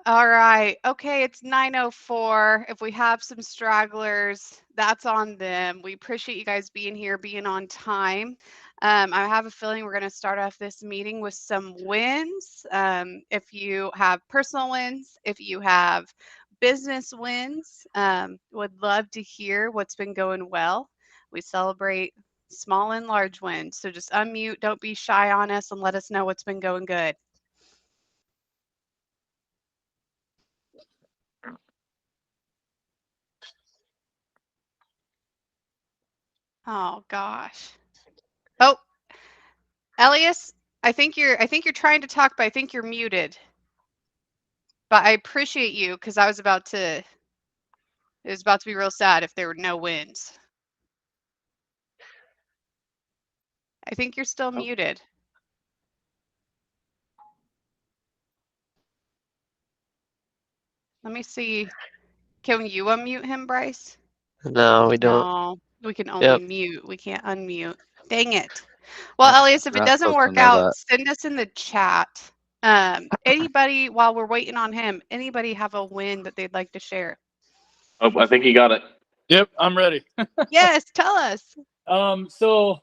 All right. Okay, it's 9:04. If we have some stragglers, that's on them. We appreciate you guys being here, being on time. I have a feeling we're going to start off this meeting with some wins. If you have personal wins, if you have business wins, would love to hear what's been going well. We celebrate small and large wins. So just unmute, don't be shy on us, and let us know what's been going good. Oh gosh. Oh, Elias, I think you're trying to talk, but I think you're muted. But I appreciate you because it was about to be real sad if there were no wins. I think you're still muted. Let me see. Can you unmute him, Bryce? No, we don't. No, we can only mute. We can't unmute. Dang it. Well, That's Elias, if it not doesn't supposed to work know out, that. send us in the chat. Anybody, while we're waiting on him, anybody have a win that they'd like to share? Oh, I think he got it. Yep, I'm ready. Yes, tell us. So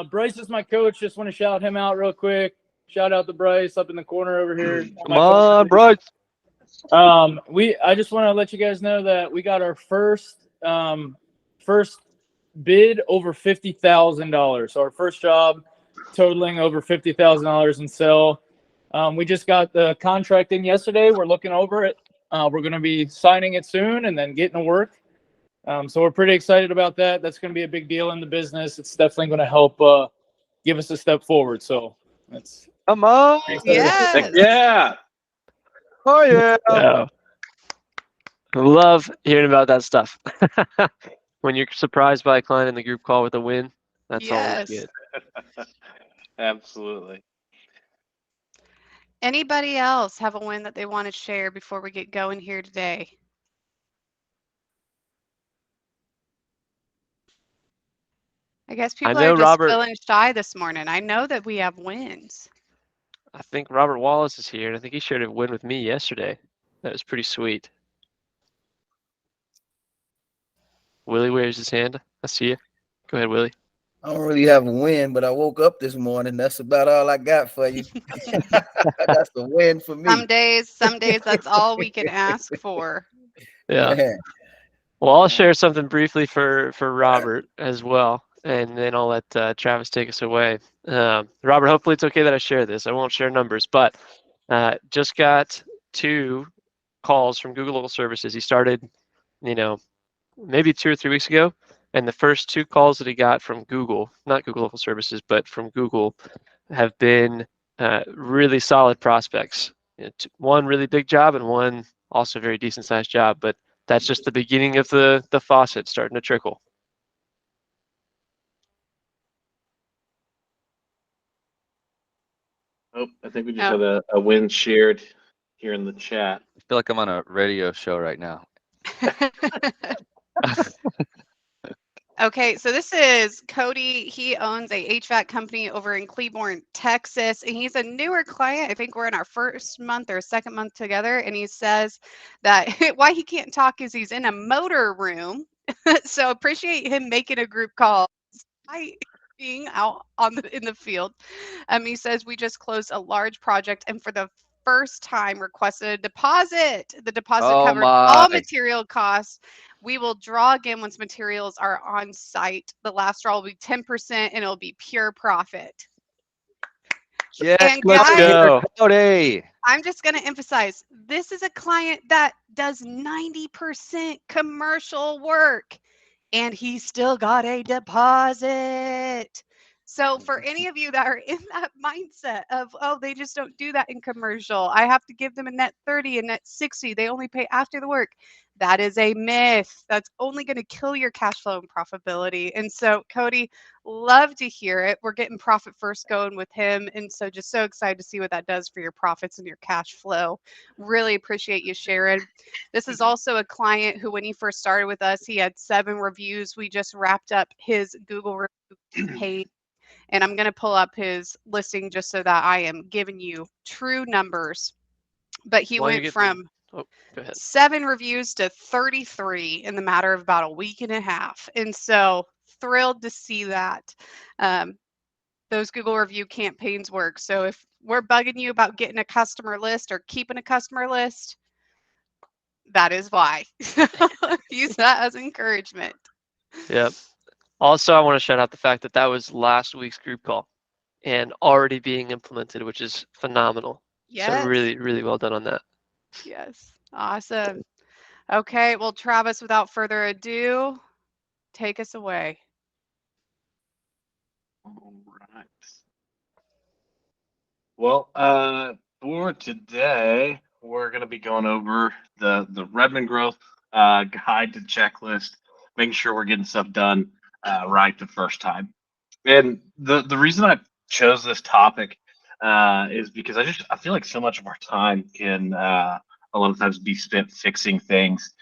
Bryce is my coach. Just want to shout him out real quick. Shout out to Bryce up in the corner over here. Come on, Bryce. I just want to let you guys know that we got our first bid over $50,000. So our first job totaling over $50,000 in sale. We just got the contract in yesterday. We're looking over it. We're going to be signing it soon and then getting to work. So we're pretty excited about that. That's going to be a big deal in the business. It's definitely going to help give us a step forward. So that's Come on. Yes. Yeah. Oh yeah. Yeah. Love hearing about that stuff. When you're surprised by a client in the group call with a win, that's always Yes. good. Absolutely. Anybody else have a win that they want to share before we get going here today? I guess people know are just Robert- feeling shy this morning. I know that we have wins. I think Robert Wallace is here, and I think he shared a win with me yesterday. That was pretty sweet. Willie wears his hand. I see you. Go ahead, Willie. I don't really have a win, but I woke up this morning. That's about all I got for you. That's the win for me. Some days that's all we can ask for. Yeah. Well, I'll share something briefly for Robert as well, and then I'll let Travis take us away. Robert, hopefully it's okay that I share this. I won't share numbers, but just got 2 calls from Google Local Services. He started, maybe 2 or 3 weeks ago, and the first 2 calls that he got from Google, not Google Local Services, but from Google, have been really solid prospects. One really big job and one also very decent sized job, but that's just the beginning of the faucet starting to trickle. Oh, I think we just had a win shared here in the chat. I feel like I'm on a radio show right now. Okay, so this is Cody. He owns a HVAC company over in Cleburne, Texas, and he's a newer client. I think we're in our first month or second month together, and he says that why he can't talk is he's in a motor room. So appreciate him making a group call. Being out in the field. He says we just closed a large project and for the first time requested a deposit. The deposit covered all material costs. We will draw again once materials are on site. The last draw will be 10% and it'll be pure profit. Yeah, and let's guys, go. Cody. I'm just going to emphasize this is a client that does 90% commercial work. And he still got a deposit. So for any of you that are in that mindset of, oh, they just don't do that in commercial, I have to give them a net 30, a net 60, they only pay after the work. That is a myth. That's only going to kill your cash flow and profitability. And so, Cody, love to hear it. We're getting Profit First going with him. And so just so excited to see what that does for your profits and your cash flow. Really appreciate you sharing. This is also a client who, when he first started with us, he had 7 reviews. We just wrapped up his Google review page. And I'm going to pull up his listing just so that I am giving you true numbers. but he While you're went getting- from Oh, go ahead. 7 reviews to 33 in the matter of about a week and a half. And so thrilled to see that. Those Google review campaigns work. So if we're bugging you about getting a customer list or keeping a customer list, that is why. Use that as encouragement. Yep. Also, I want to shout out the fact that that was last week's group call and already being implemented, which is phenomenal. Yes. So really, really well done on that. Yes. Awesome. Okay. Well, Travis, without further ado, take us away. All right. Well, for today, we're going to be going over the Redmond Growth guide to checklist, making sure we're getting stuff done right the first time. And the reason I chose this topic is because I feel like so much of our time can a lot of times be spent fixing things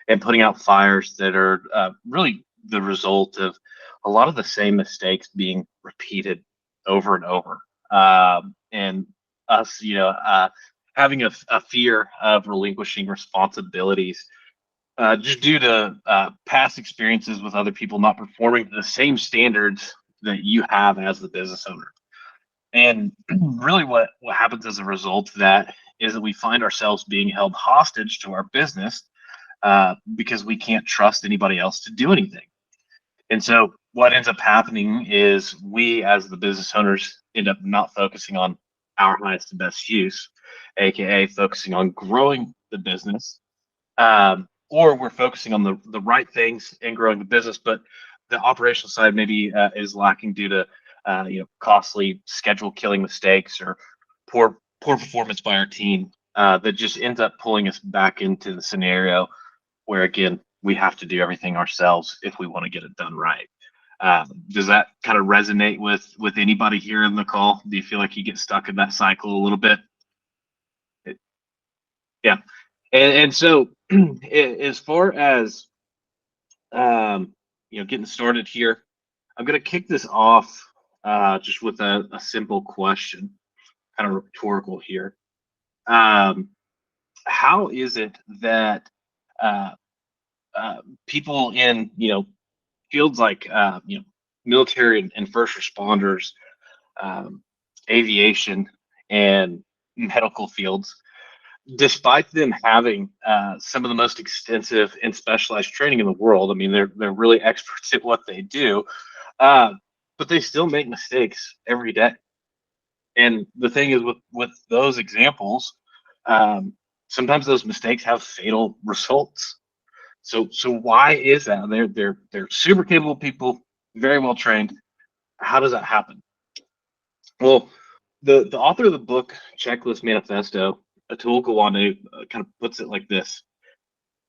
and putting out fires that are really the result of a lot of the same mistakes being repeated over and over. And us, having a fear of relinquishing responsibilities just due to past experiences with other people not performing to the same standards that you have as the business owner. And really what happens as a result of that is that we find ourselves being held hostage to our business because we can't trust anybody else to do anything. And so what ends up happening is we as the business owners end up not focusing on our highest and best use, aka focusing on growing the business, or we're focusing on the right things and growing the business, but the operational side maybe is lacking due to costly schedule killing mistakes or poor performance by our team that just ends up pulling us back into the scenario where again we have to do everything ourselves if we want to get it done right. Does that kind of resonate with anybody here in the call? Do you feel like you get stuck in that cycle a little bit? Yeah. And so as far as getting started here, I'm going to kick this off just with a simple question, kind of rhetorical here. How is it that people in fields like military and first responders, aviation, and medical fields, despite them having some of the most extensive and specialized training in the world, I mean, they're really experts at what they do, but they still make mistakes every day. And the thing is, with those examples, sometimes those mistakes have fatal results. So why is that? They're super capable people, very well trained. How does that happen? Well, the author of the book Checklist Manifesto, Atul Gawande, kind of puts it like this.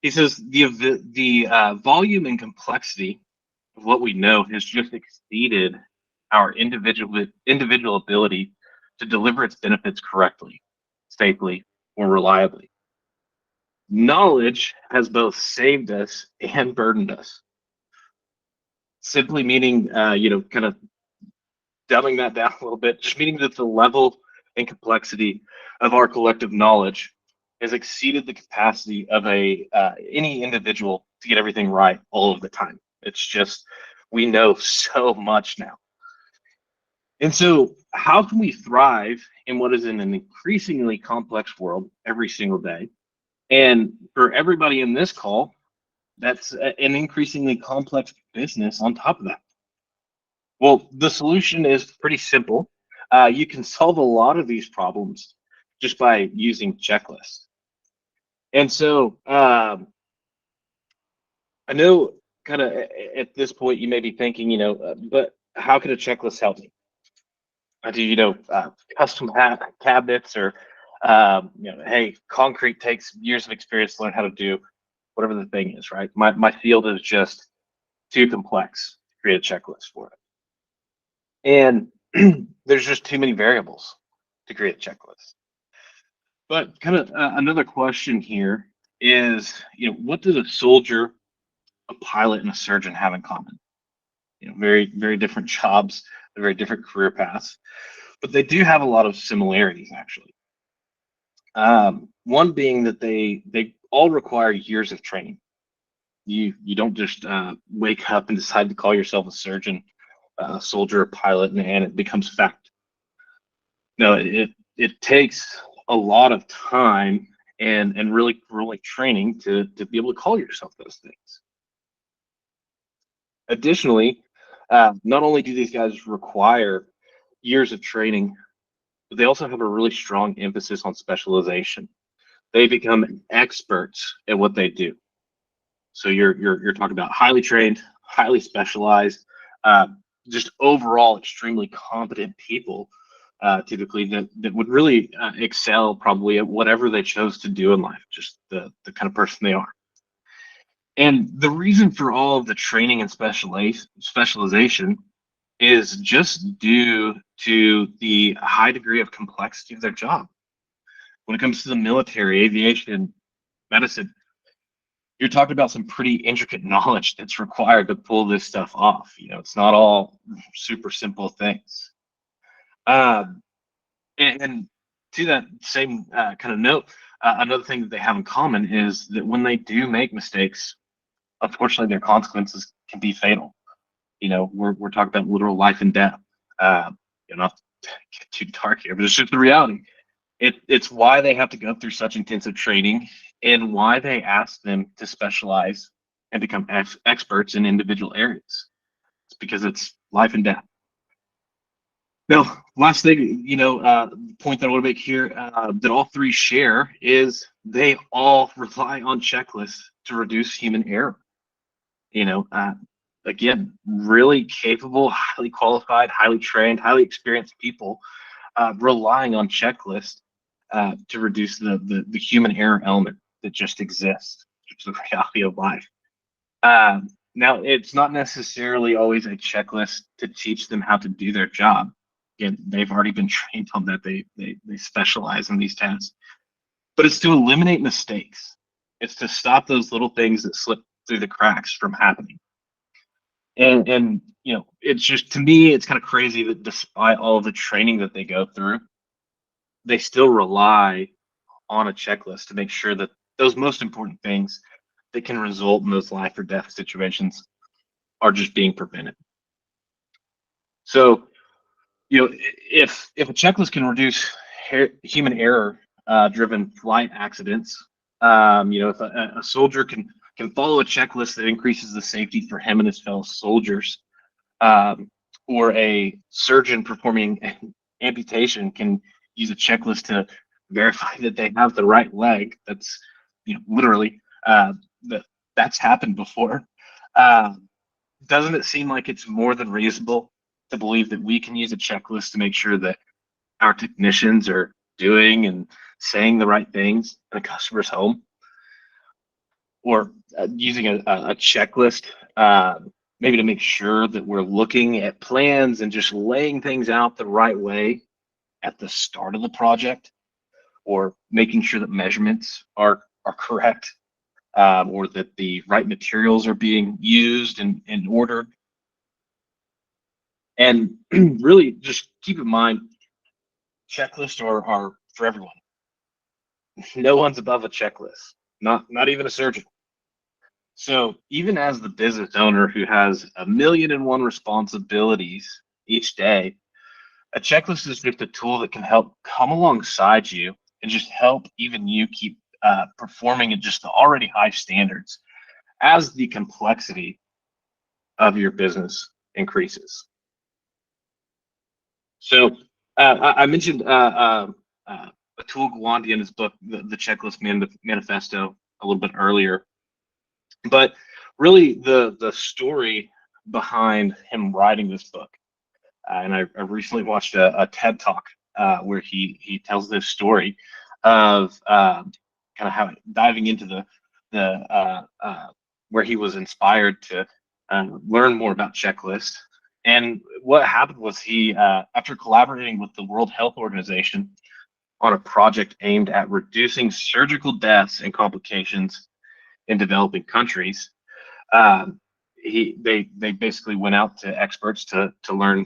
He says the volume and complexity of what we know has just exceeded our individual ability to deliver its benefits correctly, safely, or reliably. Knowledge has both saved us and burdened us. Simply meaning, kind of dumbing that down a little bit, just meaning that the level and complexity of our collective knowledge has exceeded the capacity of any individual to get everything right all of the time. It's just we know so much now. And so how can we thrive in what is in an increasingly complex world every single day? And for everybody in this call, that's an increasingly complex business on top of that. Well, the solution is pretty simple. You can solve a lot of these problems just by using checklists. And so I know kind of at this point you may be thinking, but how can a checklist help me? Do custom cabinets or hey, concrete takes years of experience to learn how to do whatever the thing is, right? My field is just too complex to create a checklist for it. And there's just too many variables to create a checklist. But kind of another question here is, what does a soldier, a pilot, and a surgeon have in common? Very, very different jobs, very different career paths, but they do have a lot of similarities, actually. One being that they all require years of training. You don't just wake up and decide to call yourself a surgeon, a soldier, a pilot, and it becomes fact. No, it takes a lot of time and really training to be able to call yourself those things. Additionally, not only do these guys require years of training, but they also have a really strong emphasis on specialization. They become experts at what they do. So you're talking about highly trained, highly specialized, uh, just overall extremely competent people, typically that would really excel probably at whatever they chose to do in life, just the kind of person they are. And the reason for all of the training and specialization is just due to the high degree of complexity of their job. When it comes to the military, aviation, medicine, you're talking about some pretty intricate knowledge that's required to pull this stuff off. It's not all super simple things. Um, and to that same kind of note, another thing that they have in common is that when they do make mistakes, unfortunately, their consequences can be fatal. We're talking about literal life and death. Not to get too dark here, but it's just the reality. It's why they have to go through such intensive training and why they ask them to specialize and become experts in individual areas. It's because it's life and death. Now, last thing, point that I want to make here that all three share is they all rely on checklists to reduce human error. Again, really capable, highly qualified, highly trained, highly experienced people relying on checklists to reduce the human error element that just exists, which is the reality of life. Now, it's not necessarily always a checklist to teach them how to do their job. Again, they've already been trained on that. They specialize in these tasks. But it's to eliminate mistakes. It's to stop those little things that slip through the cracks from happening. And it's just, to me, it's kind of crazy that despite all of the training that they go through, they still rely on a checklist to make sure that those most important things that can result in those life or death situations are just being prevented. So, if a checklist can reduce human error driven flight accidents, if a soldier can follow a checklist that increases the safety for him and his fellow soldiers, or a surgeon performing amputation can use a checklist to verify that they have the right leg. That's literally that's happened before. Doesn't it seem like it's more than reasonable to believe that we can use a checklist to make sure that our technicians are doing and saying the right things in a customer's home, or using a checklist maybe to make sure that we're looking at plans and just laying things out the right way at the start of the project, or making sure that measurements are correct, or that the right materials are being used and ordered. And really just keep in mind, checklists are for everyone. No one's above a checklist, not even a surgeon. So even as the business owner who has 1,000,001 responsibilities each day, a checklist is just a tool that can help come alongside you and just help even you keep performing at just the already high standards as the complexity of your business increases. So I mentioned Atul Gawande in his book, the Checklist Manifesto, a little bit earlier. But really, the story behind him writing this book, and I recently watched a TED Talk where he tells this story of kind of how diving into the where he was inspired to learn more about checklists. And what happened was he, after collaborating with the World Health Organization on a project aimed at reducing surgical deaths and complications in developing countries, they basically went out to experts to learn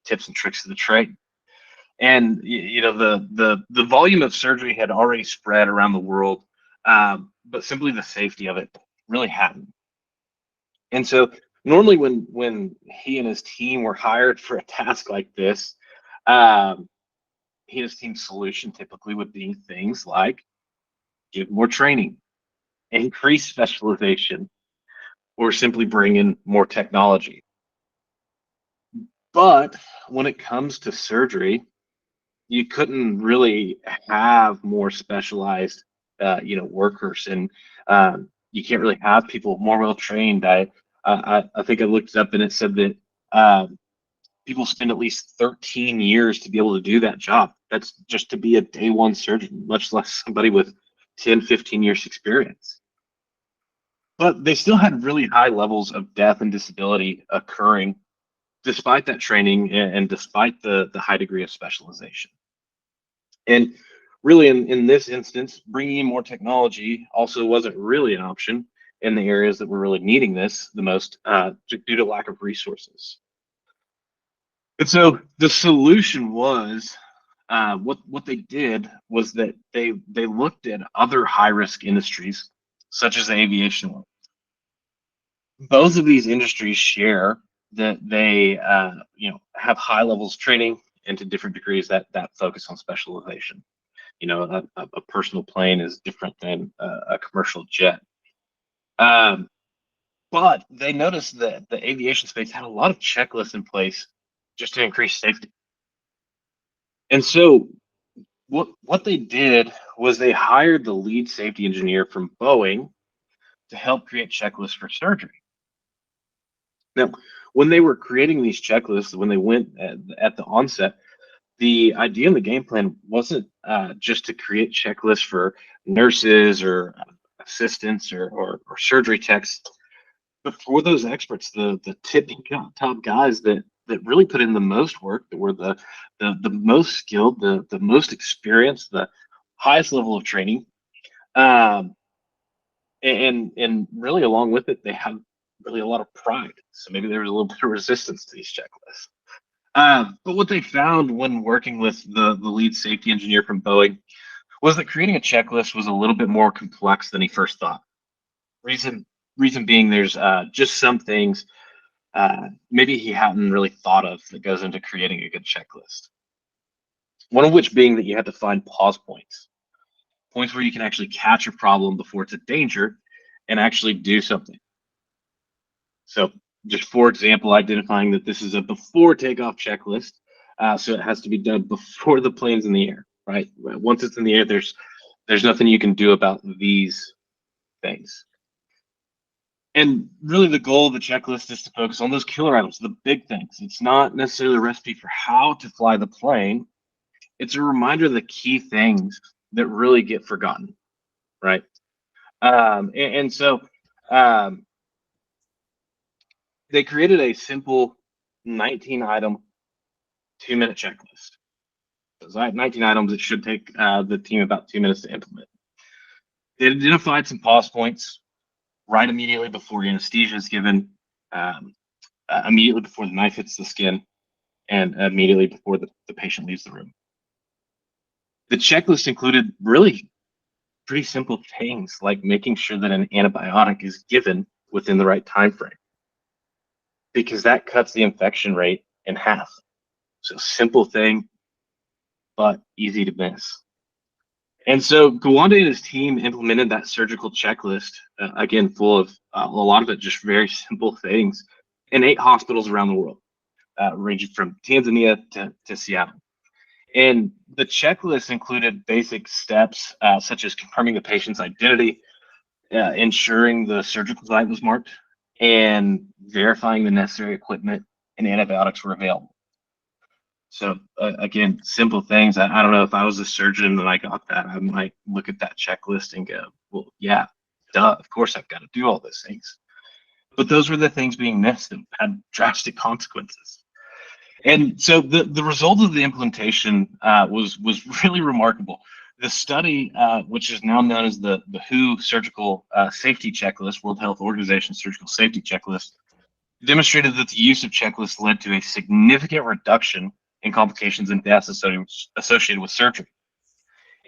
tips and tricks of the trade. And you know, the volume of surgery had already spread around the world, but simply the safety of it really hadn't. And so normally when he and his team were hired for a task like this, um, he and his team's solution typically would be things like give more training, increase specialization, or simply bring in more technology. But when it comes to surgery, you couldn't really have more specialized, workers, and you can't really have people more well trained. I think I looked it up and it said that people spend at least 13 years to be able to do that job. That's just to be a day one surgeon, much less somebody with 10, 15 years experience. But they still had really high levels of death and disability occurring despite that training and despite the high degree of specialization. And really, in this instance, bringing in more technology also wasn't really an option in the areas that were really needing this the most, due to lack of resources. And so the solution was, what they did was that they looked at other high risk industries, such as the aviation one. Both of these industries share that they have high levels of training and to different degrees that focus on specialization. You know, a personal plane is different than a commercial jet. But they noticed that the aviation space had a lot of checklists in place just to increase safety. And so what they did was they hired the lead safety engineer from Boeing to help create checklists for surgery. Now, when they were creating these checklists, when they went at the onset, the idea and the game plan wasn't just to create checklists for nurses or assistants or surgery techs, but for those experts, the tipping top guys that really put in the most work, that were the most skilled, the most experienced, the highest level of training, and really along with it, they have really a lot of pride. So maybe there was a little bit of resistance to these checklists. But what they found when working with the lead safety engineer from Boeing was that creating a checklist was a little bit more complex than he first thought. Reason being, there's just some things maybe he hadn't really thought of that goes into creating a good checklist. One of which being that you have to find pause points where you can actually catch a problem before it's a danger and actually do something. So just for example, identifying that this is a before takeoff checklist. So it has to be done before the plane's in the air, right? Once it's in the air, there's nothing you can do about these things. And really the goal of the checklist is to focus on those killer items, the big things. It's not necessarily a recipe for how to fly the plane. It's a reminder of the key things that really get forgotten, right? So they created a simple 19-item 2-minute checklist. Those 19 items, it should take the team about 2 minutes to implement. They identified some pause points right immediately before anesthesia is given, immediately before the knife hits the skin, and immediately before the patient leaves the room. The checklist included really pretty simple things like making sure that an antibiotic is given within the right time frame, because that cuts the infection rate in half. So simple thing, but easy to miss. And so Gawande and his team implemented that surgical checklist, again, full of a lot of it just very simple things, in 8 hospitals around the world, ranging from Tanzania to Seattle. And the checklist included basic steps such as confirming the patient's identity, ensuring the surgical site was marked, and verifying the necessary equipment and antibiotics were available. So again, simple things. I don't know, if I was a surgeon and I got that, I might look at that checklist and go, well, yeah, duh, of course I've got to do all those things. But those were the things being missed and had drastic consequences. And so the result of the implementation was really remarkable. The study, which is now known as the WHO Surgical Safety Checklist, World Health Organization Surgical Safety Checklist, demonstrated that the use of checklists led to a significant reduction and complications and deaths associated with surgery.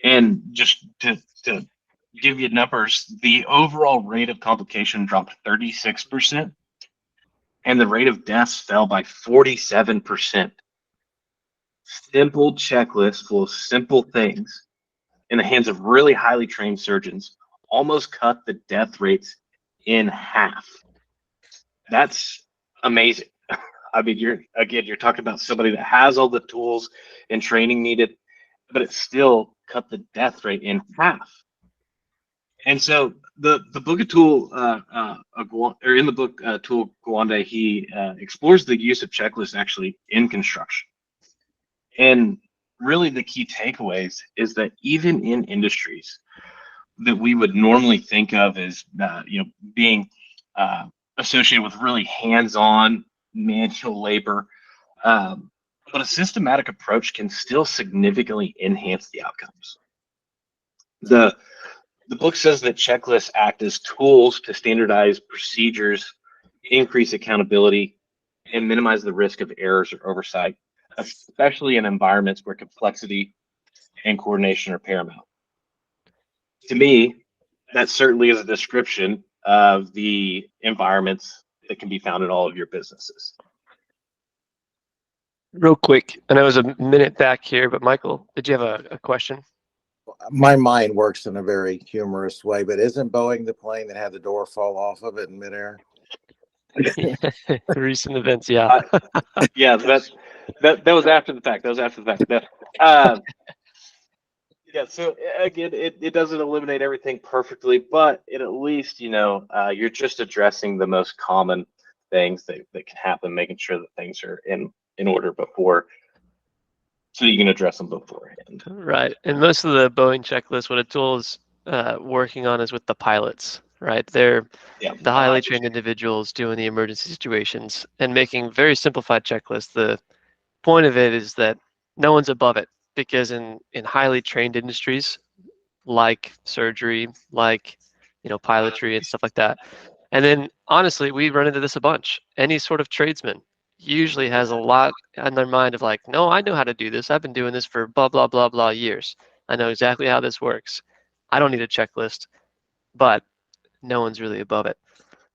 And just to give you numbers, the overall rate of complication dropped 36%, and the rate of deaths fell by 47%. Simple checklist full of simple things in the hands of really highly trained surgeons almost cut the death rates in half. That's amazing. I mean, you're talking about somebody that has all the tools and training needed, but it still cut the death rate in half. And so the book of Tool, or in the book Tool Gawande, he explores the use of checklists actually in construction. And really the key takeaways is that even in industries that we would normally think of as being associated with really hands-on manual labor, but a systematic approach can still significantly enhance the outcomes. The book says that checklists act as tools to standardize procedures, increase accountability, and minimize the risk of errors or oversight, especially in environments where complexity and coordination are paramount. To me, that certainly is a description of the environments that can be found in all of your businesses. Real quick, I know it was a minute back here, but Michael, did you have a question? My mind works in a very humorous way, but isn't Boeing the plane that had the door fall off of it in midair? Recent events, yeah. Yeah, that was after the fact. Yeah, so again, it doesn't eliminate everything perfectly, but it at least, you're just addressing the most common things that can happen, making sure that things are in order before, so you can address them beforehand. Right. And most of the Boeing checklist, what a tool is working on is with the pilots, right? They're the highly trained individuals doing the emergency situations and making very simplified checklists. The point of it is that no one's above it, because in highly trained industries like surgery, like pilotry and stuff like that. And then honestly, we run into this a bunch. Any sort of tradesman usually has a lot on their mind of like, no, I know how to do this. I've been doing this for blah, blah, blah, blah years. I know exactly how this works. I don't need a checklist, but no one's really above it.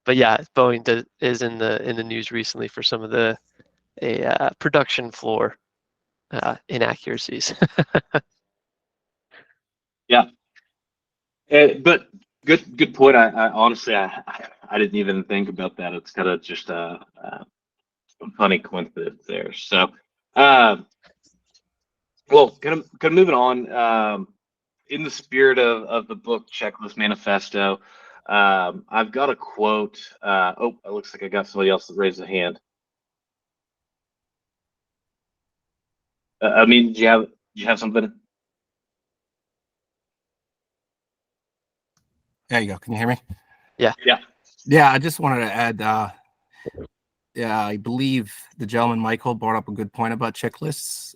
But yeah, Boeing is in the news recently for some of the production floor inaccuracies. Yeah, but good point. I honestly I didn't even think about that. It's kind of just a funny coincidence there. So, well, kind of moving on. In the spirit of the book Checklist Manifesto, I've got a quote. Oh, it looks like I got somebody else that raised a hand. I mean, do you have something? There you go. Can you hear me? Yeah. Yeah, I just wanted to add, I believe the gentleman, Michael, brought up a good point about checklists.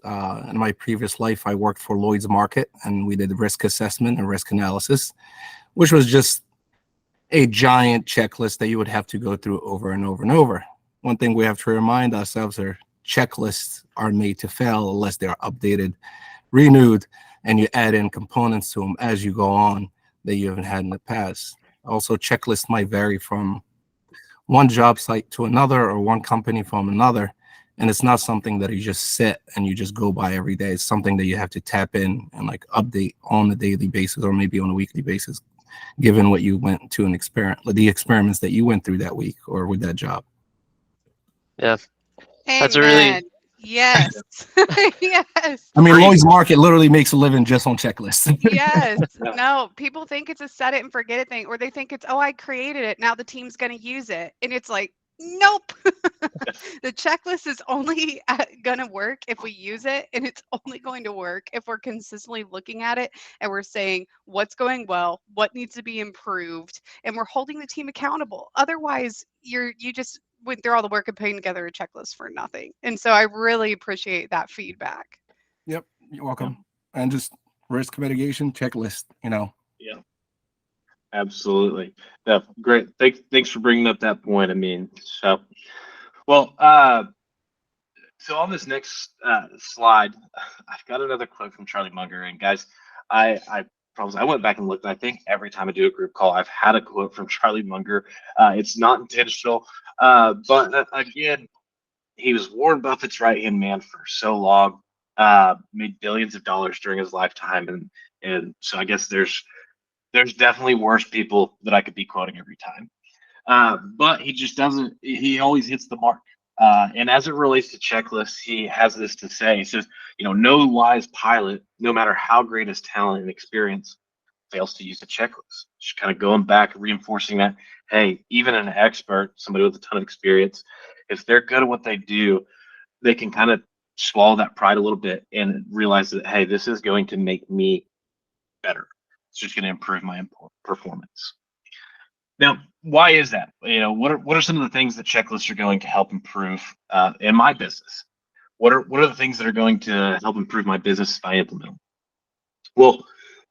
In my previous life, I worked for Lloyd's Market, and we did risk assessment and risk analysis, which was just a giant checklist that you would have to go through over and over and over. One thing we have to remind ourselves are checklists are made to fail unless they are updated, renewed, and you add in components to them as you go on that you haven't had in the past. Also, checklists might vary from one job site to another or one company from another. And it's not something that you just sit and you just go by every day. It's something that you have to tap in and like update on a daily basis or maybe on a weekly basis, given what you went to the experiments that you went through that week or with that job. Yeah. Amen. That's a really yes. Yes. I mean, Lloyd's Market literally makes a living just on checklists. Yes. No, people think it's a set it and forget it thing, or they think it's, oh, I created it, now the team's going to use it. And it's like, nope. The checklist is only going to work if we use it, and it's only going to work if we're consistently looking at it and we're saying what's going well, what needs to be improved, and we're holding the team accountable. Otherwise, you just went through all the work of putting together a checklist for nothing. And so I really appreciate that feedback. Yep, you're welcome. And just risk mitigation checklist, Yeah, absolutely. Yeah, great. Thanks for bringing up that point. I mean, so, well, So on this next slide, I've got another quote from Charlie Munger. And guys, I promise I went back and looked. I think every time I do a group call, I've had a quote from Charlie Munger. It's not intentional, but again, he was Warren Buffett's right hand man for so long. Made billions of dollars during his lifetime, and so I guess there's definitely worse people that I could be quoting every time. But he just doesn't. He always hits the mark. And as it relates to checklists, he has this to say. He says, no wise pilot, no matter how great his talent and experience, fails to use a checklist. Just kind of going back, reinforcing that, hey, even an expert, somebody with a ton of experience, if they're good at what they do, they can kind of swallow that pride a little bit and realize that, hey, this is going to make me better. It's just going to improve my performance. Now, why is that? What are some of the things that checklists are going to help improve in my business? What are the things that are going to help improve my business if I implement them? Well,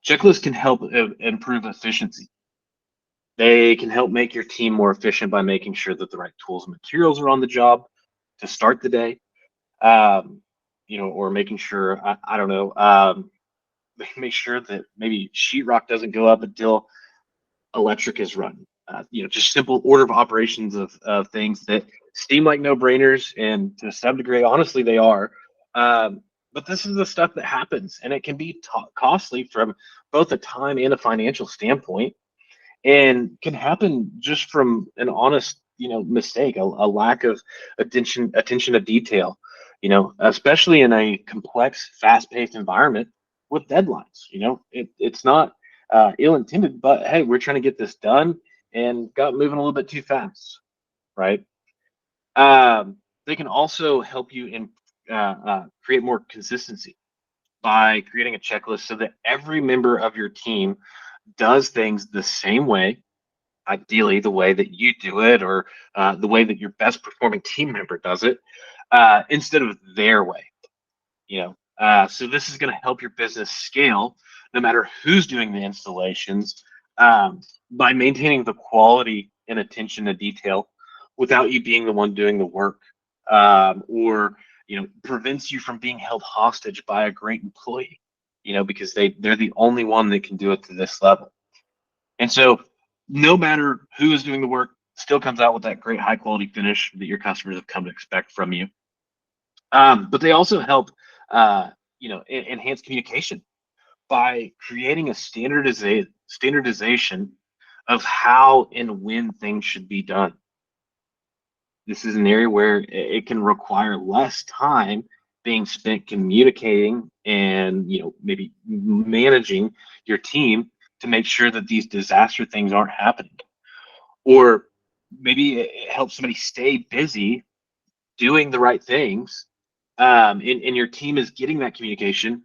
checklists can help improve efficiency. They can help make your team more efficient by making sure that the right tools and materials are on the job to start the day. Or making sure, I don't know, make sure that maybe sheetrock doesn't go up until electric is run. Just simple order of operations of things that seem like no-brainers, and to some degree, honestly, they are. But this is the stuff that happens, and it can be costly from both a time and a financial standpoint, and can happen just from an honest, mistake, a lack of attention to detail. Especially in a complex, fast-paced environment with deadlines. It's not ill-intended, but hey, we're trying to get this done and got moving a little bit too fast, right? They can also help you in create more consistency by creating a checklist so that every member of your team does things the same way, ideally the way that you do it, or the way that your best performing team member does it, instead of their way. So this is going to help your business scale no matter who's doing the installations, by maintaining the quality and attention to detail without you being the one doing the work, or prevents you from being held hostage by a great employee, because they're the only one that can do it to this level. And so no matter who is doing the work, still comes out with that great high quality finish that your customers have come to expect from you. But they also help enhance communication by creating a standardization of how and when things should be done. This is an area where it can require less time being spent communicating and maybe managing your team to make sure that these disaster things aren't happening. Or maybe it helps somebody stay busy doing the right things, and your team is getting that communication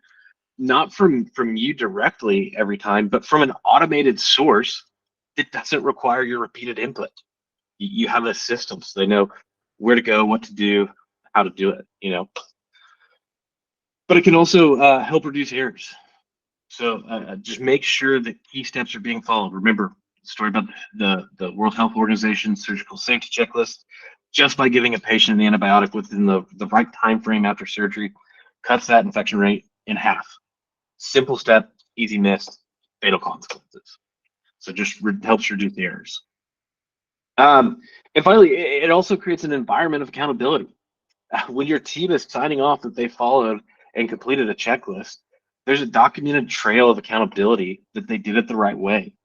not from you directly every time, but from an automated source that doesn't require your repeated input. You have a system, so they know where to go, what to do, how to do it. But it can also help reduce errors. So just make sure that key steps are being followed. Remember the story about the World Health Organization surgical safety checklist. Just by giving a patient an antibiotic within the right time frame after surgery cuts that infection rate in half. Simple step, easy miss, fatal consequences. So just helps reduce the errors. And finally, it also creates an environment of accountability. When your team is signing off that they followed and completed a checklist, there's a documented trail of accountability that they did it the right way.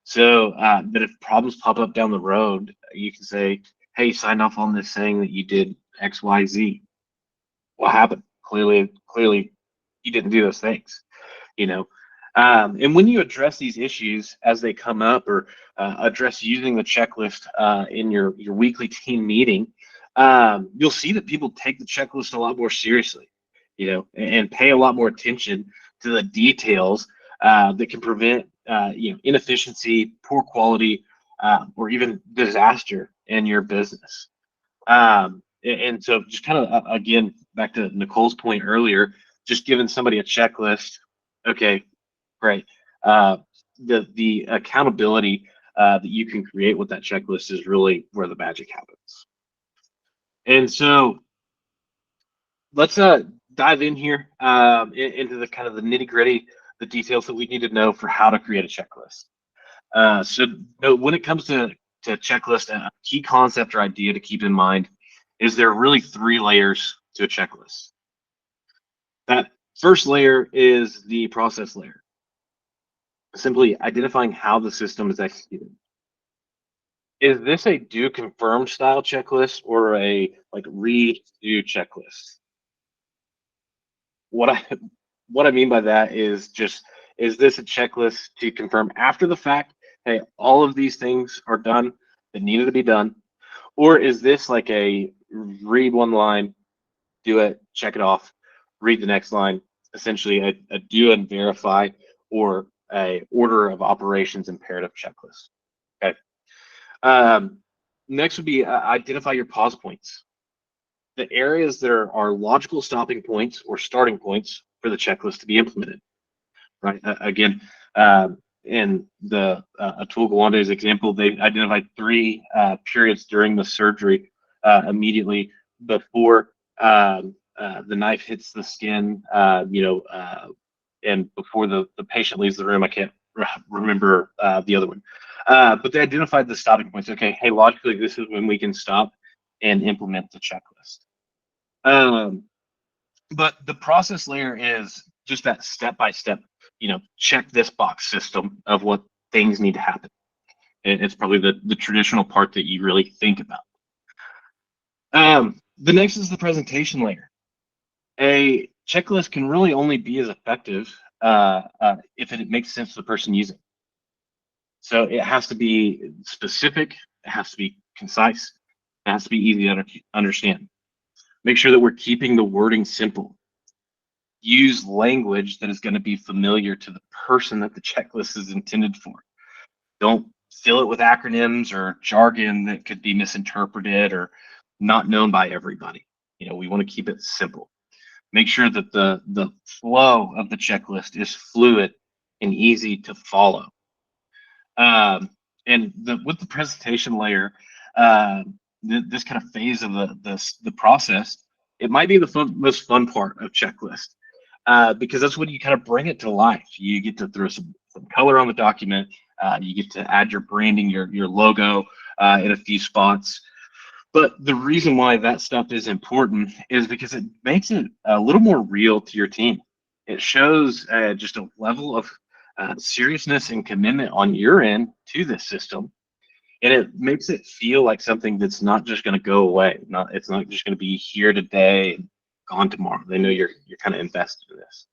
So that if problems pop up down the road, you can say, hey, you signed off on this saying that you did X, Y, Z. What happened? Clearly, you didn't do those things. And when you address these issues as they come up, or address using the checklist in your weekly team meeting, you'll see that people take the checklist a lot more seriously, and pay a lot more attention to the details that can prevent inefficiency, poor quality, or even disaster in your business. And so just kind of, again, back to Nicole's point earlier, just giving somebody a checklist. Okay, great. The accountability that you can create with that checklist is really where the magic happens. And so let's dive in here into the kind of the nitty gritty, the details that we need to know for how to create a checklist. So when it comes to checklist, a key concept or idea to keep in mind is there are really 3 layers to a checklist. That first layer is the process layer, simply identifying how the system is executed. Is this a do confirm style checklist or a like read do checklist? What I what I mean by that is just, is this a checklist to confirm after the fact, hey, all of these things are done that needed to be done? Or is this like a read one line, do it, check it off, read the next line, essentially a do and verify or a order of operations imperative checklist? Okay. Um, Next would be identify your pause points, the areas that are logical stopping points or starting points for the checklist to be implemented. Right. Again, in the Atul Gawande's example, they identified 3 periods during the surgery immediately before the knife hits the skin, and before the patient leaves the room. I can't remember the other one. But they identified the stopping points. Okay, hey, logically, this is when we can stop and implement the checklist. But the process layer is just that step by step, check this box system of what things need to happen. It's probably the traditional part that you really think about. The next is the presentation layer. A checklist can really only be as effective if it makes sense to the person using it. So it has to be specific, it has to be concise, it has to be easy to understand. Make sure that we're keeping the wording simple. Use language that is going to be familiar to the person that the checklist is intended for. Don't fill it with acronyms or jargon that could be misinterpreted or not known by everybody. We want to keep it simple. Make sure that the flow of the checklist is fluid and easy to follow. And with the presentation layer, this kind of phase of the process, it might be the most fun part of checklist. Because that's when you kind of bring it to life. You get to throw some color on the document. You get to add your branding, your logo in a few spots. But the reason why that stuff is important is because it makes it a little more real to your team. It shows just a level of seriousness and commitment on your end to this system. And it makes it feel like something that's not just going to go away. It's not just going to be here today and gone tomorrow. They know you're kind of invested in this.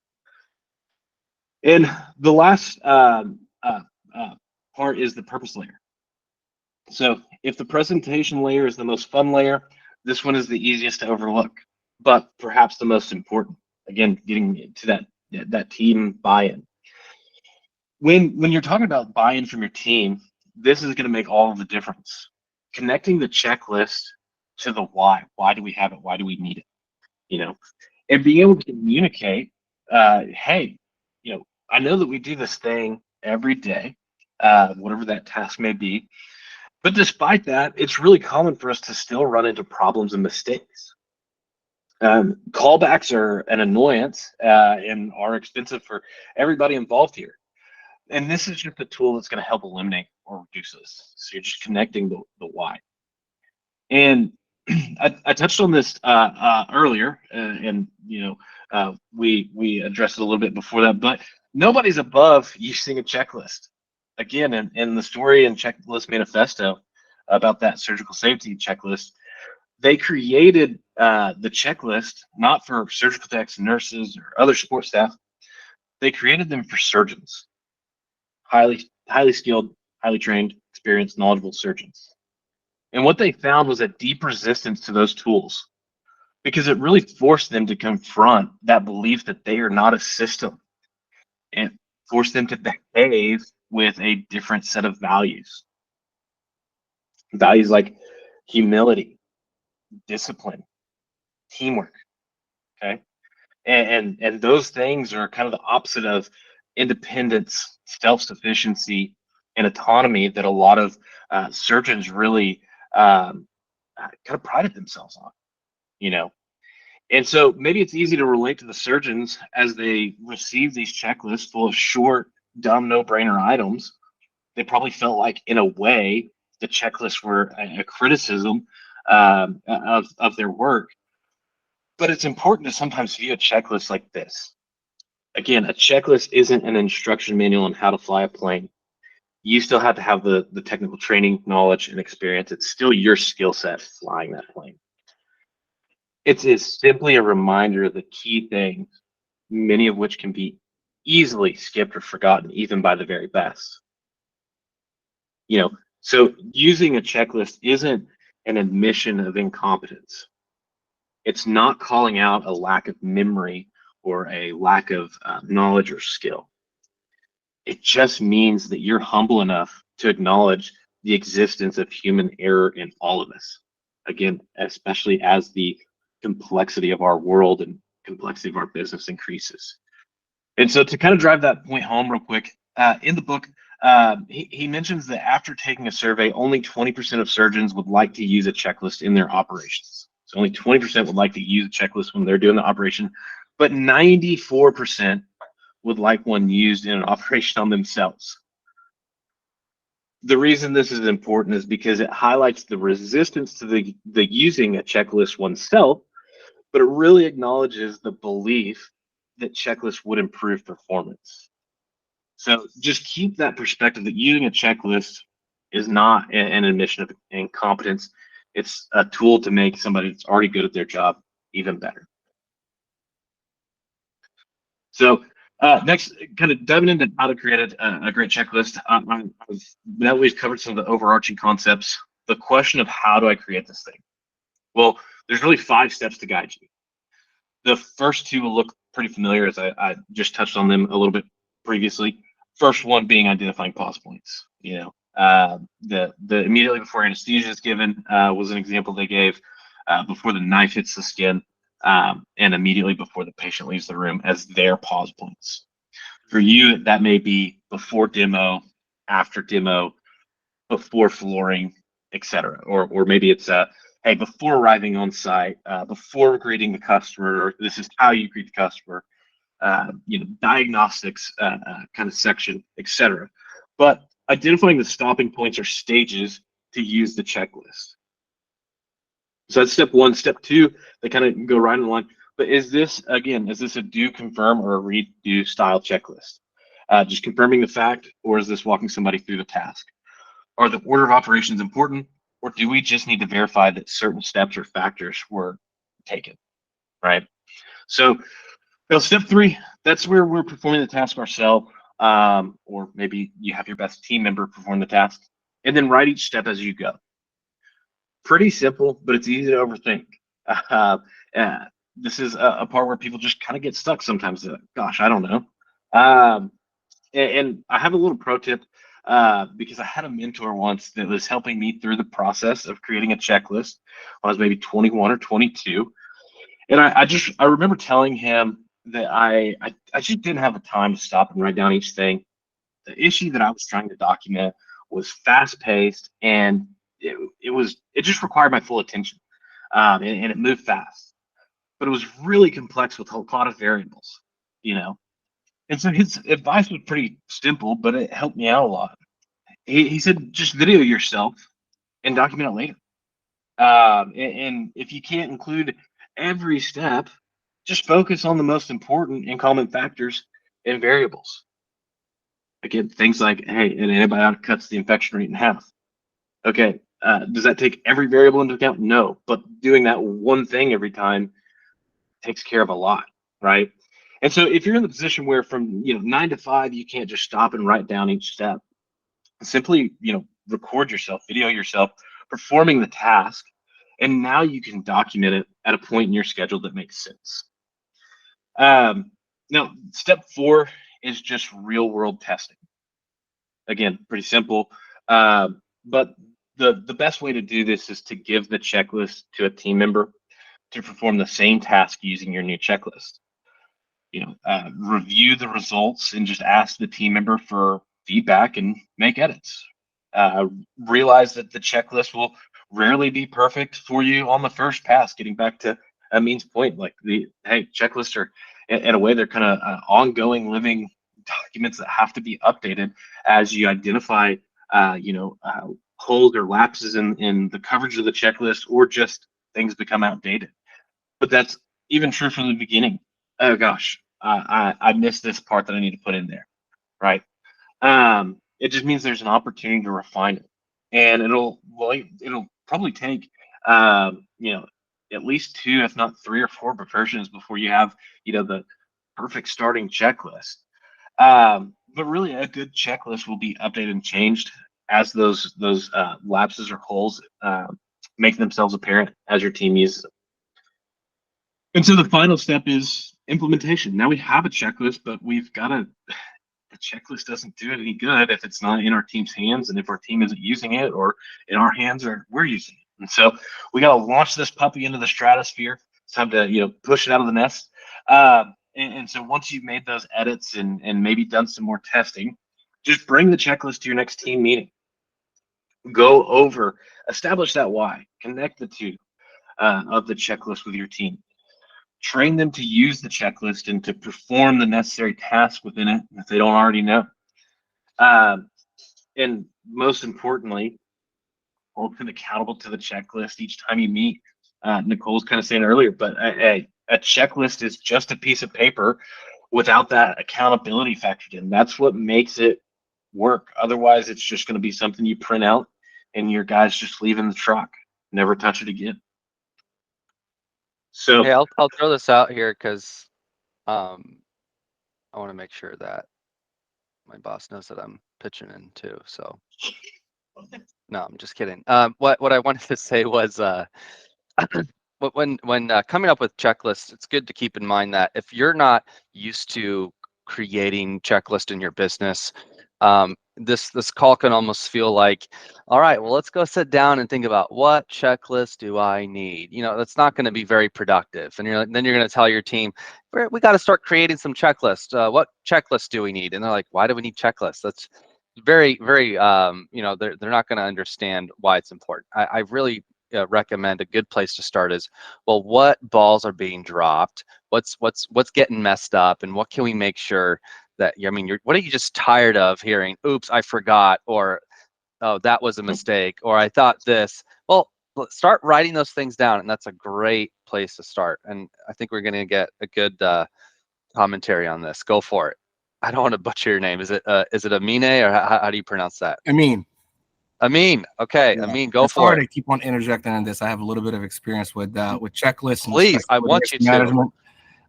And the last part is the purpose layer. So if the presentation layer is the most fun layer, this one is the easiest to overlook, but perhaps the most important. Again, getting to that team buy-in. When you're talking about buy-in from your team, this is going to make all of the difference. Connecting the checklist to the why. Why do we have it? Why do we need it? And being able to communicate, hey, I know that we do this thing every day, whatever that task may be. But despite that, it's really common for us to still run into problems and mistakes. Callbacks are an annoyance and are expensive for everybody involved here. And this is just a tool that's going to help eliminate or reduce this. So you're just connecting the why. And I touched on this earlier, and we addressed it a little bit before that. But nobody's above using a checklist. Again, in the story and checklist manifesto about that surgical safety checklist, they created the checklist not for surgical techs, nurses, or other support staff. They created them for surgeons, highly skilled, highly trained, experienced, knowledgeable surgeons. And what they found was a deep resistance to those tools because it really forced them to confront that belief that they are not a system and forced them to behave with a different set of values. Values like humility, discipline, teamwork. Okay. And those things are kind of the opposite of independence, self-sufficiency, and autonomy that a lot of surgeons really kind of prided themselves on. And so maybe it's easy to relate to the surgeons as they receive these checklists full of short, dumb, no-brainer items. They probably felt like, in a way, the checklists were a criticism of their work. But it's important to sometimes view a checklist like this. Again, a checklist isn't an instruction manual on how to fly a plane. You still have to have the technical training, knowledge, and experience. It's still your skill set flying that plane. It is simply a reminder of the key things, many of which can be easily skipped or forgotten, even by the very best. So using a checklist isn't an admission of incompetence. It's not calling out a lack of memory or a lack of knowledge or skill. It just means that you're humble enough to acknowledge the existence of human error in all of us. Again, especially as the complexity of our world and complexity of our business increases. And so to kind of drive that point home real quick, in the book, he mentions that after taking a survey, only 20% of surgeons would like to use a checklist in their operations. So only 20% would like to use a checklist when they're doing the operation, but 94% would like one used in an operation on themselves. The reason this is important is because it highlights the resistance to the using a checklist oneself, but it really acknowledges the belief that checklists would improve performance. So just keep that perspective that using a checklist is not an admission of incompetence. It's a tool to make somebody that's already good at their job even better. So next, kind of diving into how to create a great checklist. Now we've covered some of the overarching concepts. The question of how do I create this thing? Well, there's really 5 steps to guide you. The first 2 will look pretty familiar, as I just touched on them a little bit previously. First one being identifying pause points. The immediately before anesthesia is given was an example they gave, before the knife hits the skin, and immediately before the patient leaves the room as their pause points. For you, that may be before demo, after demo, before flooring, etc. Or maybe it's hey, before arriving on site, before greeting the customer, or this is how you greet the customer, diagnostics kind of section, etc. But identifying the stopping points or stages to use the checklist. So that's step 1. Step 2, they kind of go right in line. But is this a do, confirm, or a redo style checklist? Just confirming the fact, or is this walking somebody through the task? Are the order of operations important, or do we just need to verify that certain steps or factors were taken, right? So step 3, that's where we're performing the task ourselves, or maybe you have your best team member perform the task, and then write each step as you go. Pretty simple, but it's easy to overthink. This is a part where people just kind of get stuck sometimes. Gosh, I don't know. And I have a little pro tip, because I had a mentor once that was helping me through the process of creating a checklist when I was maybe 21 or 22. And I remember telling him that I just didn't have the time to stop and write down each thing. The issue that I was trying to document was fast paced, and it just required my full attention, and it moved fast, but it was really complex with a lot of variables, And so his advice was pretty simple, but it helped me out a lot. He said, just video yourself and document it later. And if you can't include every step, just focus on the most important and common factors and variables. Again, things like, hey, an antibiotic cuts the infection rate in half. Okay, does that take every variable into account? No, but doing that one thing every time takes care of a lot, right? And so if you're in the position where from 9 to 5, you can't just stop and write down each step, simply record yourself, video yourself performing the task, and now you can document it at a point in your schedule that makes sense. Now, step 4 is just real world testing. Again, pretty simple, but the best way to do this is to give the checklist to a team member to perform the same task using your new checklist. Review the results and just ask the team member for feedback and make edits. Realize that the checklist will rarely be perfect for you on the first pass, getting back to means point. Like checklists are in a way they're kind of ongoing living documents that have to be updated as you identify holes or lapses in the coverage of the checklist, or just things become outdated. But that's even true from the beginning. Oh gosh, I missed this part that I need to put in there, right? It just means there's an opportunity to refine it, and it'll probably take at least 2, if not 3 or 4 versions before you have the perfect starting checklist. But really, a good checklist will be updated and changed as those lapses or holes make themselves apparent as your team uses them. And so the final step is implementation. Now we have a checklist, but we've got to. The checklist doesn't do it any good if it's not in our team's hands, and if our team isn't using it, or in our hands, or we're using it. And so we got to launch this puppy into the stratosphere. It's time to push it out of the nest. And so once you've made those edits and maybe done some more testing, just bring the checklist to your next team meeting. Go over, establish that why, connect the two of the checklist with your team. Train them to use the checklist and to perform the necessary tasks within it if they don't already know. And most importantly, hold them accountable to the checklist each time you meet. Nicole's kind of saying earlier, but a checklist is just a piece of paper without that accountability factored in. That's what makes it work. Otherwise, it's just going to be something you print out and your guys just leave in the truck, never touch it again. So hey, I'll throw this out here because I want to make sure that my boss knows that I'm pitching in too. So no, I'm just kidding. What I wanted to say was when coming up with checklists, it's good to keep in mind that if you're not used to creating checklists in your business, this call can almost feel like, all right, well, let's go sit down and think about what checklist do I need. That's not going to be very productive. And then you're going to tell your team, we got to start creating some checklists. What checklist do we need? And they're like, why do we need checklists? That's very, very, they're not going to understand why it's important. I really recommend a good place to start is, well, what balls are being dropped? What's getting messed up, and what can we make sure that what are you just tired of hearing? Oops, I forgot, or oh, that was a mistake, or I thought this. Well, start writing those things down, and that's a great place to start. And I think we're going to get a good commentary on this. Go for it. I don't want to butcher your name. Is it Amine, or how do you pronounce that? Amin. Okay, yeah. Amin, go for it. I keep on interjecting in this. I have a little bit of experience with checklists. Please, I want you management.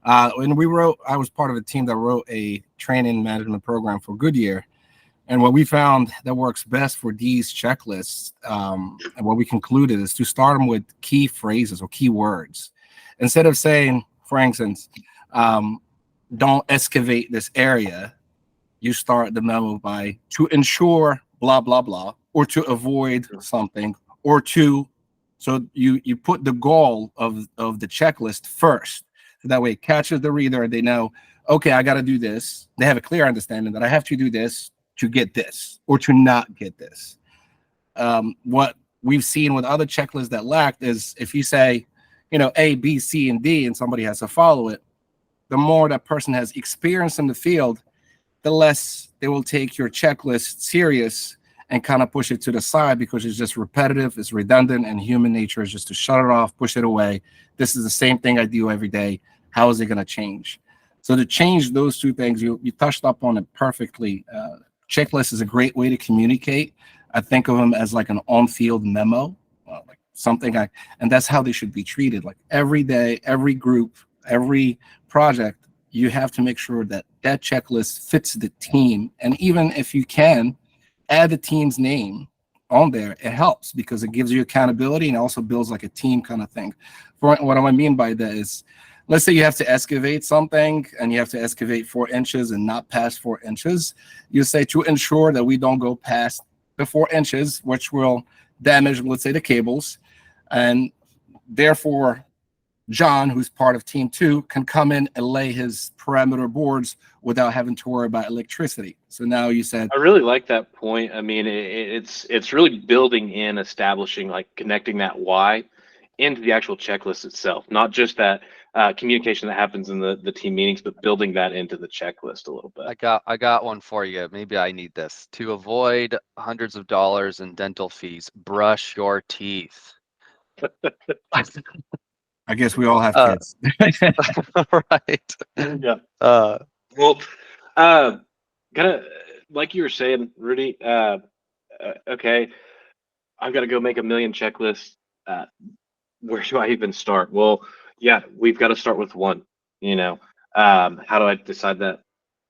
When I was part of a team that wrote a training management program for Goodyear. And what we found that works best for these checklists, and what we concluded, is to start them with key phrases or key words. Instead of saying, for instance, don't excavate this area, you start the memo by to ensure blah, blah, blah, or to avoid something, or so you put the goal of the checklist first. So that way it catches the reader and they know, okay, I got to do this. They have a clear understanding that I have to do this to get this or to not get this. What we've seen with other checklists that lacked is if you say, A, B, C, and D, and somebody has to follow it, the more that person has experience in the field, the less they will take your checklist serious and kind of push it to the side because it's just repetitive, it's redundant, and human nature is just to shut it off, push it away. This is the same thing I do every day. How is it going to change? So to change those two things, you touched up on it perfectly. Checklist is a great way to communicate. I think of them as like an on-field memo, like something and that's how they should be treated. Like every day, every group, every project, you have to make sure that that checklist fits the team. And even if you can add the team's name on there, it helps because it gives you accountability and also builds like a team kind of thing. What I mean by that is, let's say you have to excavate something and you have to excavate 4 inches and not past 4 inches. You say to ensure that we don't go past the 4 inches, which will damage, let's say, the cables. And therefore, John, who's part of team 2, can come in and lay his parameter boards without having to worry about electricity. So now you said, I really like that point. I mean, it's really building in, establishing, like connecting that why into the actual checklist itself, not just that communication that happens in the team meetings, but building that into the checklist a little bit. I got one for you. Maybe I need this. To avoid hundreds of dollars in dental fees, brush your teeth. I guess we all have kids. Right. Yeah. Well, kind of like you were saying, Rudy. Okay, I've got to go make a million checklists. Where do I even start? Well, yeah, we've got to start with one. How do I decide that?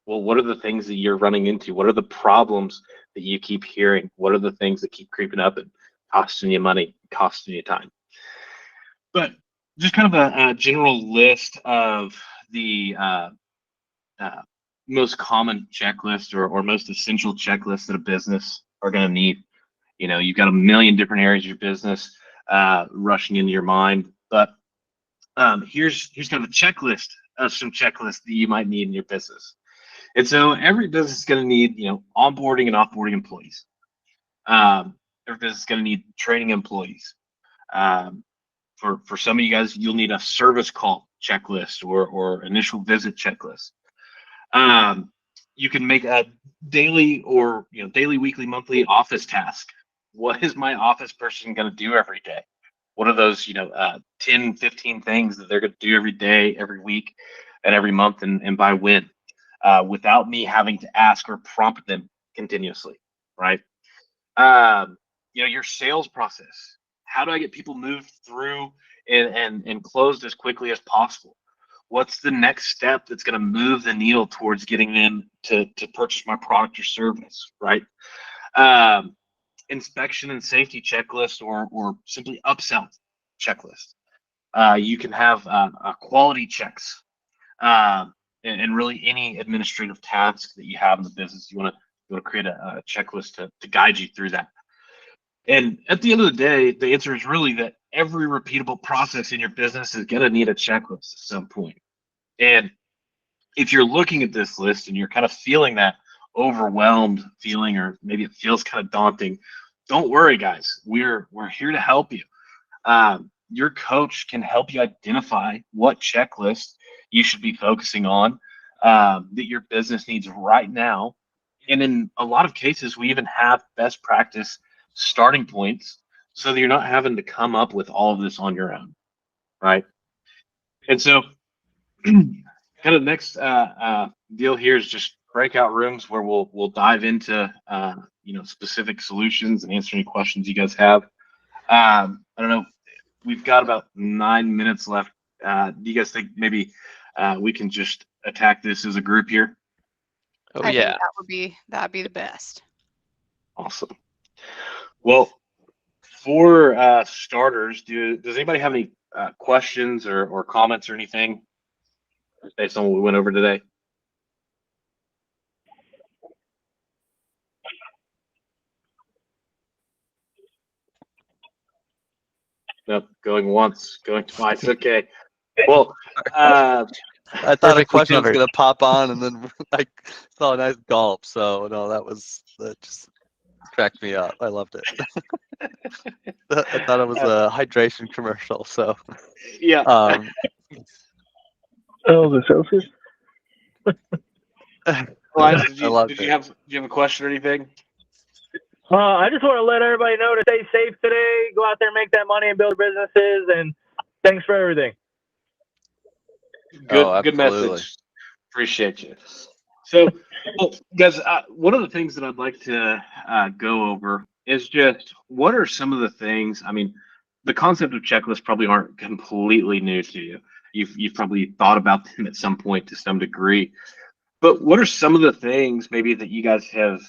Well, what are the things that you're running into? What are the problems that you keep hearing? What are the things that keep creeping up and costing you money, costing you time? But just kind of a general list of the most common checklist or most essential checklists that a business are going to need. You've got a million different areas of your business rushing into your mind, but here's kind of a checklist of some checklists that you might need in your business. And so every business is going to need, onboarding and offboarding employees. Every business is going to need training employees. For some of you guys, you'll need a service call checklist or initial visit checklist. You can make a daily or daily, weekly, monthly office task. What is my office person going to do every day? What are those 10, 15 things that they're going to do every day, every week, and every month, and by when, without me having to ask or prompt them continuously, right? Your sales process. How do I get people moved through and closed as quickly as possible? What's the next step that's going to move the needle towards getting them to purchase my product or service, right? Inspection and safety checklist or simply upsell checklist. You can have quality checks and really any administrative task that you have in the business. You want to create a checklist to guide you through that. And at the end of the day, the answer is really that every repeatable process in your business is going to need a checklist at some point. And if you're looking at this list and you're kind of feeling that overwhelmed feeling, or maybe it feels kind of daunting, don't worry, guys. We're here to help you. Your coach can help you identify what checklist you should be focusing on that your business needs right now. And in a lot of cases, we even have best practice starting points so that you're not having to come up with all of this on your own, right? And so kind of next deal here is just breakout rooms where we'll dive into specific solutions and answer any questions you guys have. I don't know. We've got about 9 minutes left. Do you guys think maybe we can just attack this as a group here? Oh, I yeah. think that'd be the best. Awesome. Well, for starters, does anybody have any questions or comments or anything based on what we went over today? Nope, going once, going twice. Okay. Well, I thought Perfectly a question covered. was going to pop on, and then I saw a nice gulp. So no, that just cracked me up. I loved it. I thought it was a hydration commercial. So yeah. The Celsius. Elias, did I you have a question or anything? I just want to let everybody know to stay safe today. Go out there, make that money, and build businesses. And thanks for everything. Good message. Appreciate you. So, well, guys, one of the things that I'd like to go over is just what are some of the things. I mean, the concept of checklists probably aren't completely new to you. You've probably thought about them at some point to some degree. But what are some of the things maybe that you guys have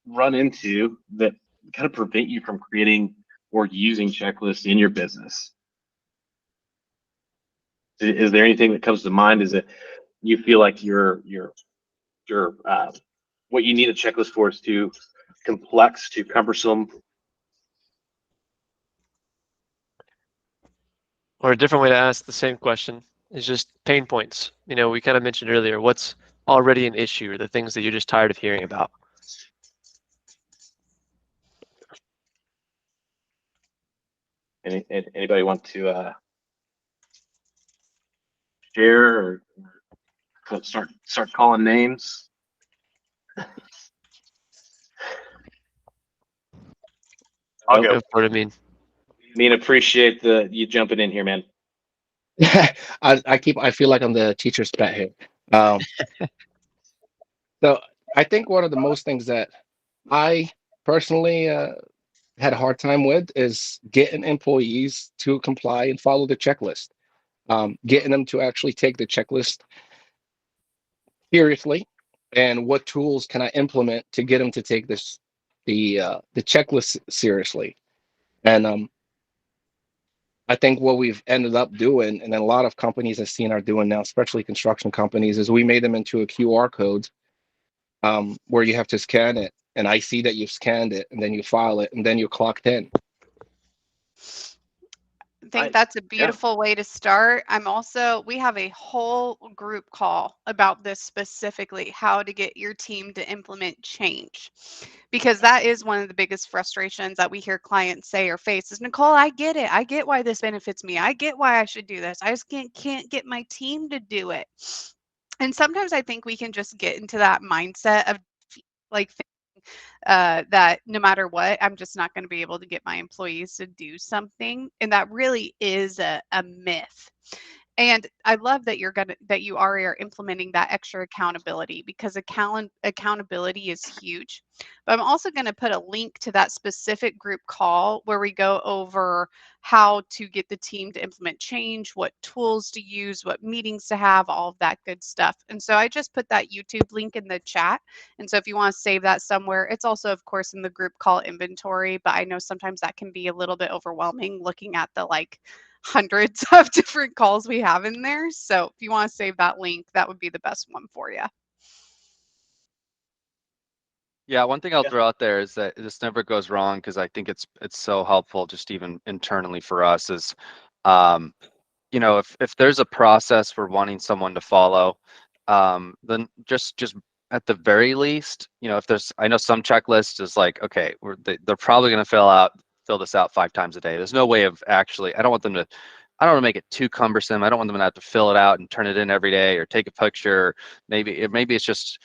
run into that kind of prevent you from creating or using checklists in your business? Is there anything that comes to mind? Is it you feel like your what you need a checklist for is too complex, too cumbersome? Or a different way to ask the same question is just pain points. We kind of mentioned earlier what's already an issue or the things that you're just tired of hearing about. Anybody want to share or start calling names? I'll go for it. I mean, appreciate you jumping in here, man. I feel like I'm the teacher's pet here. So I think one of the most things that I personally had a hard time with is getting employees to comply and follow the checklist. Getting them to actually take the checklist seriously, and what tools can I implement to get them to take the checklist seriously. And I think what we've ended up doing, and then a lot of companies I've seen are doing now, especially construction companies, is we made them into a QR code where you have to scan it, and I see that you've scanned it, and then you file it, and then you're clocked in. I think that's a beautiful way to start. We have a whole group call about this specifically, how to get your team to implement change. Because that is one of the biggest frustrations that we hear clients say or face is, Nicole, I get it. I get why this benefits me. I get why I should do this. I just can't get my team to do it. And sometimes I think we can just get into that mindset of like that no matter what, I'm just not going to be able to get my employees to do something. And that really is a myth. And I love that you are implementing that extra accountability, because accountability is huge. But I'm also going to put a link to that specific group call where we go over how to get the team to implement change, what tools to use, what meetings to have, all of that good stuff. And so I just put that YouTube link in the chat. And so if you want to save that somewhere, it's also, of course, in the group call inventory. But I know sometimes that can be a little bit overwhelming looking at the hundreds of different calls we have in there. So if you want to save that link, that would be the best one for you. Yeah, one thing I'll throw out there is that this never goes wrong, because I think it's so helpful just even internally for us is, if there's a process we're wanting someone to follow, then just at the very least, I know some checklists is like, okay, they're probably going to fill this out 5 times a day. There's no way of actually, I don't want to make it too cumbersome. I don't want them to have to fill it out and turn it in every day or take a picture. Maybe it's just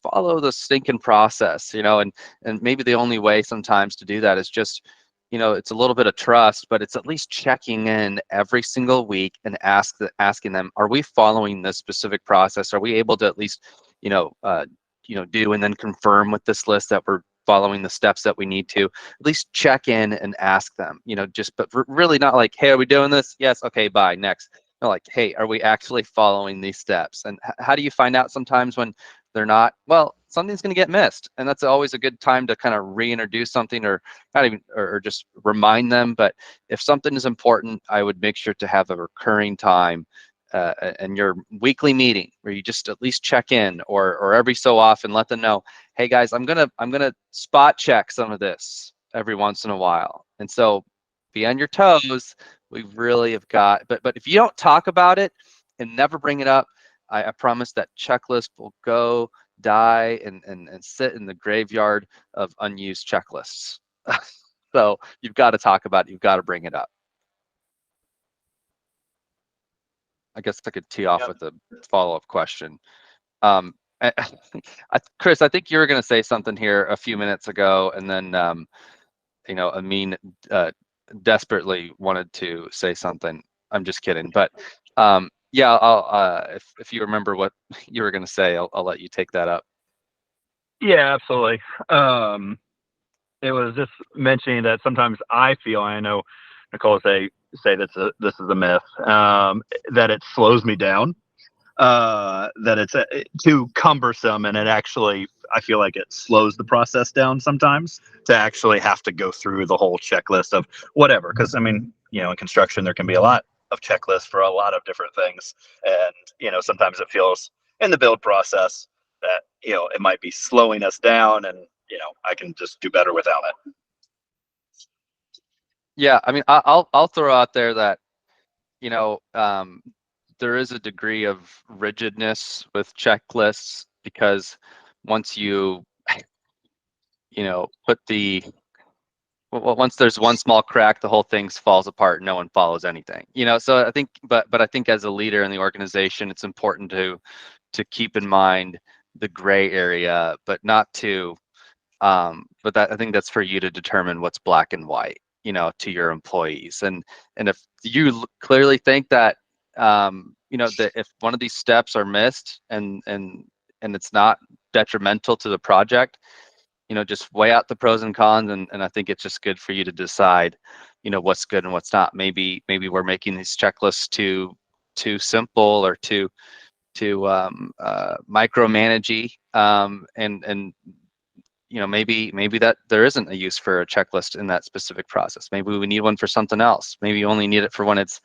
follow the stinking process, and maybe the only way sometimes to do that is just, it's a little bit of trust, but it's at least checking in every single week and asking them, are we following this specific process? Are we able to at least, do and then confirm with this list that we're following the steps that we need to? At least check in and ask them, but really not like, hey, are we doing this? Yes. Okay, bye, next. No, like, hey, are we actually following these steps? And how do you find out sometimes when they're not? Well, something's going to get missed, and that's always a good time to kind of reintroduce something, or not even, or just remind them. But if something is important, I would make sure to have a recurring time in your weekly meeting where you just at least check in, or every so often let them know, hey guys, I'm gonna spot check some of this every once in a while. And so be on your toes. We really have got, but if you don't talk about it and never bring it up, I promise that checklist will go die and sit in the graveyard of unused checklists. So you've got to talk about it. You've got to bring it up. I guess I could tee off with a follow-up question. Chris, I think you were going to say something here a few minutes ago, and then Amin desperately wanted to say something. I'm just kidding, but yeah, I'll if you remember what you were going to say, I'll let you take that up. Yeah, absolutely. It was just mentioning that sometimes I feel, and I know Nicole say that this is a myth, that it slows me down, that it's too cumbersome, and it actually, I feel like it slows the process down sometimes to actually have to go through the whole checklist of whatever. Because I mean, in construction there can be a lot of checklists for a lot of different things, and sometimes it feels in the build process that it might be slowing us down, and I can just do better without it. Yeah, I mean, I'll throw out there that there is a degree of rigidness with checklists, because once you put the once there's one small crack, the whole thing falls apart. No one follows anything, So I think, but I think as a leader in the organization, it's important to keep in mind the gray area, but not to, but I think that's for you to determine what's black and white, to your employees. And if you clearly think that, that if one of these steps are missed and it's not detrimental to the project, just weigh out the pros and cons, and I think it's just good for you to decide, what's good and what's not. Maybe we're making these checklists too simple or too micromanagey, and maybe that there isn't a use for a checklist in that specific process. Maybe we need one for something else. Maybe you only need it for when it's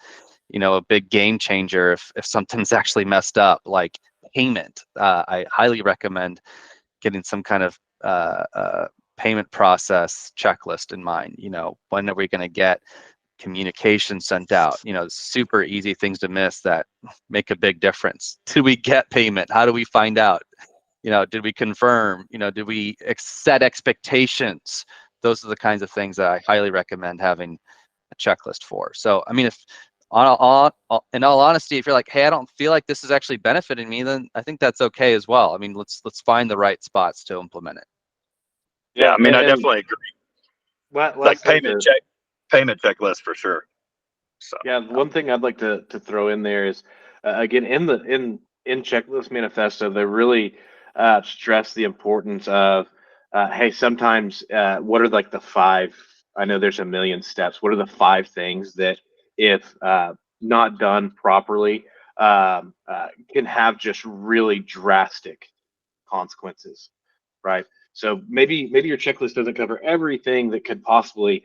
a big game changer if something's actually messed up, like payment. I highly recommend getting some kind of payment process checklist in mind. When are we going to get communication sent out? Super easy things to miss that make a big difference. Did we get payment? How do we find out? Did we confirm? Did we set expectations? Those are the kinds of things that I highly recommend having a checklist for. So, I mean, if in all honesty, if you're like, hey, I don't feel like this is actually benefiting me, then I think that's okay as well. I mean, let's find the right spots to implement it. Yeah, I mean, I definitely agree. Like payment checklist for sure. So yeah, one thing I'd like to throw in there is again in checklist manifesto, they really stress the importance of hey, sometimes what are like the 5? I know there's a million steps. What are the 5 things that if not done properly can have just really drastic consequences, right? So maybe your checklist doesn't cover everything that could possibly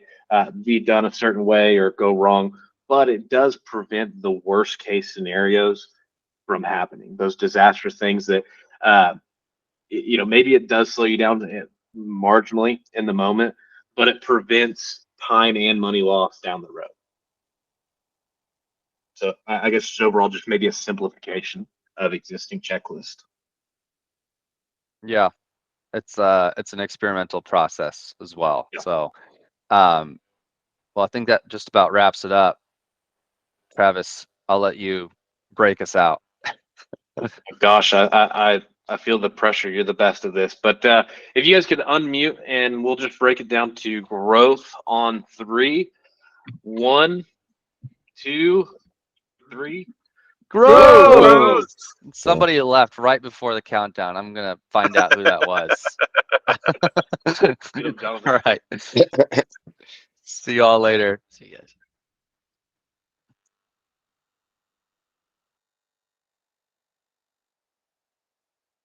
be done a certain way or go wrong, but it does prevent the worst case scenarios from happening. Those disastrous things that maybe it does slow you down marginally in the moment, but it prevents time and money loss down the road. So I guess it's overall just maybe a simplification of existing checklist. Yeah, it's an experimental process as well. Yeah. So, well, I think that just about wraps it up. Travis, I'll let you break us out. Gosh, I feel the pressure. You're the best of this. But if you guys could unmute and we'll just break it down to growth on 3. 1, 2, 3. Growth! Somebody left right before the countdown. I'm going to find out who that was. All right. See you all later. See you guys.